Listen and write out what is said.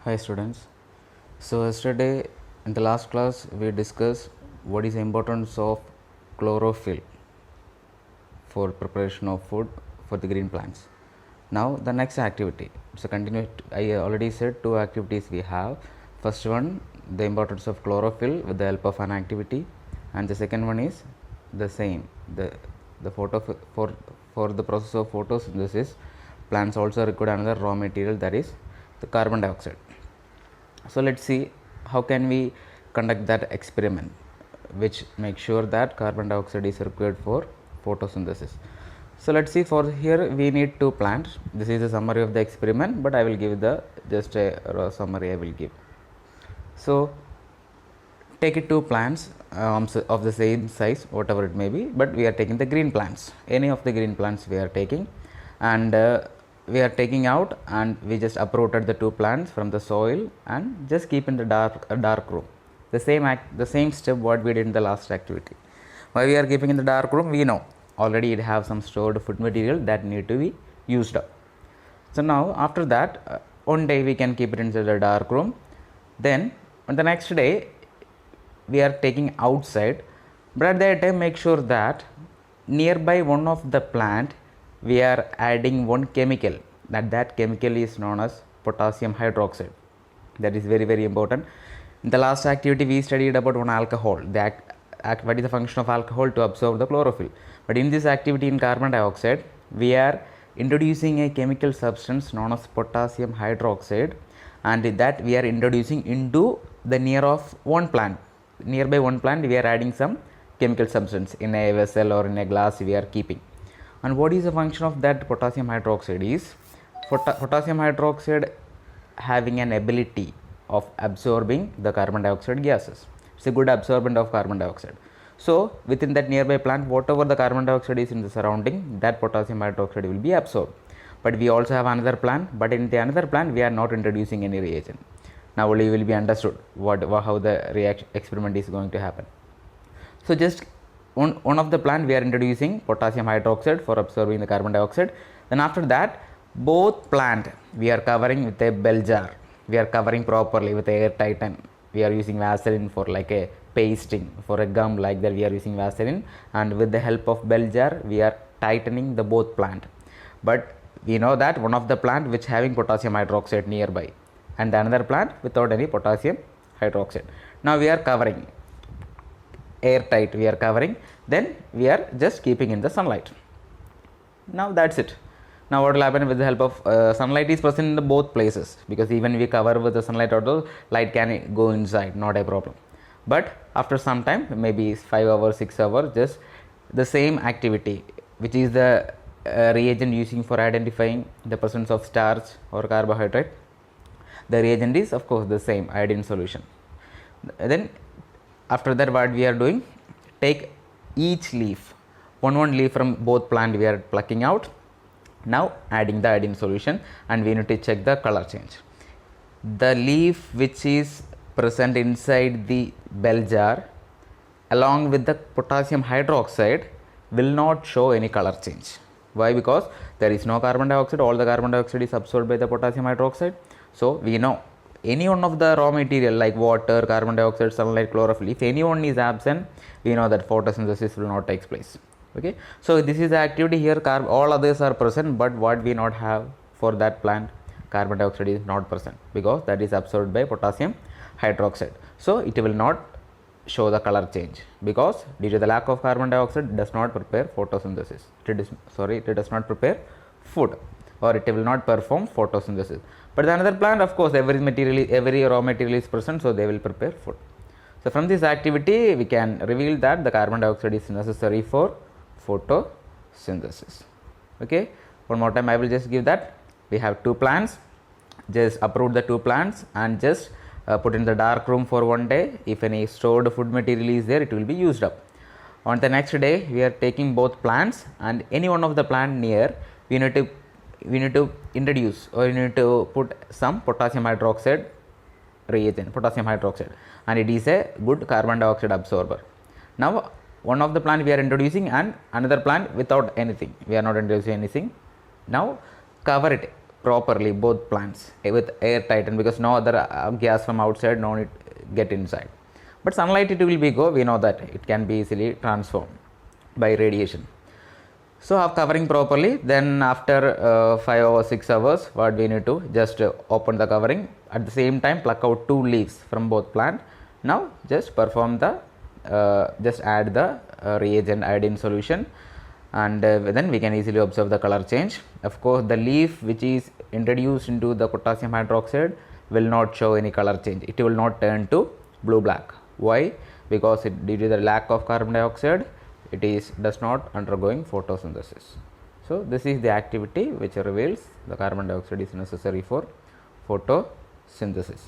Hi students. So yesterday in the last class we discussed what is the importance of chlorophyll for preparation of food for the green plants. Now the next activity. So continue. I already said two activities we have. First one, the importance of chlorophyll with the help of an activity, and the second one is the same. The photo for the process of photosynthesis, plants also require another raw material, that is the carbon dioxide. So let's see how can we conduct that experiment which makes sure that carbon dioxide is required for photosynthesis. So let's see, for here we need two plants. This is a summary of the experiment, but I will give the just a raw summary I will give. So take it two plants of the same size, whatever it may be, but we are taking the green plants, any of the green plants we are taking, and we are taking out, and we just uprooted the two plants from the soil and just keep in the dark room. The same step what we did in the last activity. Why we are keeping in the dark room? We know already it have some stored food material that need to be used up. So now after that, one day we can keep it inside the dark room. Then on the next day we are taking outside, but at that time make sure that nearby one of the plant we are adding one chemical, that chemical is known as potassium hydroxide. That is very, very important. In the last activity we studied about one alcohol, what is the function of alcohol? To absorb the chlorophyll. But in this activity in carbon dioxide we are introducing a chemical substance known as potassium hydroxide, and that we are introducing into the nearby one plant we are adding some chemical substance in a vessel or in a glass we are keeping. And what is the function of that potassium hydroxide? Is potassium hydroxide having an ability of absorbing the carbon dioxide gases. It's a good absorbent of carbon dioxide. So within that nearby plant, whatever the carbon dioxide is in the surrounding, that potassium hydroxide will be absorbed. But we also have another plant, but in the another plant we are not introducing any reagent. Now only will be understood how the experiment is going to happen. So just one of the plant we are introducing potassium hydroxide for absorbing the carbon dioxide. Then after that, both plant we are covering with a bell jar. We are covering properly with air tighten. We are using Vaseline for like a pasting, for a gum like that we are using Vaseline, and with the help of bell jar we are tightening the both plant. But we know that one of the plant which having potassium hydroxide nearby, and the another plant without any potassium hydroxide. Now we are covering airtight, we are covering, then we are just keeping in the sunlight. Now that's it. Now what will happen? With the help of sunlight is present in the both places, because even we cover with the sunlight also, light can go inside, not a problem. But after some time, maybe 5 hours, 6 hours, just the same activity, which is the reagent using for identifying the presence of starch or carbohydrate. The reagent is of course the same, iodine solution. Then after that what we are doing, take each leaf, one leaf from both plant we are plucking out. Now adding the iodine solution, and we need to check the color change. The leaf which is present inside the bell jar along with the potassium hydroxide will not show any color change. Why? Because there is no carbon dioxide, all the carbon dioxide is absorbed by the potassium hydroxide. So we know any one of the raw material like water, carbon dioxide, sunlight, chlorophyll, if any one is absent, we know that photosynthesis will not take place. Okay, so this is the activity here. All others are present, but what we not have for that plant, carbon dioxide is not present, because that is absorbed by potassium hydroxide. So it will not show the color change, because due to the lack of carbon dioxide, it does not prepare photosynthesis. It does not prepare food, or it will not perform photosynthesis. But the another plant, of course, every raw material is present, so they will prepare food. So from this activity we can reveal that the carbon dioxide is necessary for photosynthesis. Okay, one more time I will just give that. We have two plants, just uproot the two plants and just put in the dark room for one day. If any stored food material is there, it will be used up. On the next day we are taking both plants, and any one of the plant near we need to introduce, or you need to put some potassium hydroxide reagent, potassium hydroxide, and it is a good carbon dioxide absorber. Now one of the plant we are introducing, and another plant without anything, we are not introducing anything. Now cover it properly both plants with air tightened, because no other gas from outside no it get inside. But sunlight it will be go, we know that it can be easily transformed by radiation. So after covering properly, then after 5 or 6 hours, what we need to just open the covering, at the same time pluck out 2 leaves from both plant. Now just perform the just add the reagent iodine solution, and then we can easily observe the color change. Of course, the leaf which is introduced into the potassium hydroxide will not show any color change, it will not turn to blue black. Why? Because due to the lack of carbon dioxide, it does not undergoing photosynthesis. So this is the activity which reveals the carbon dioxide is necessary for photosynthesis.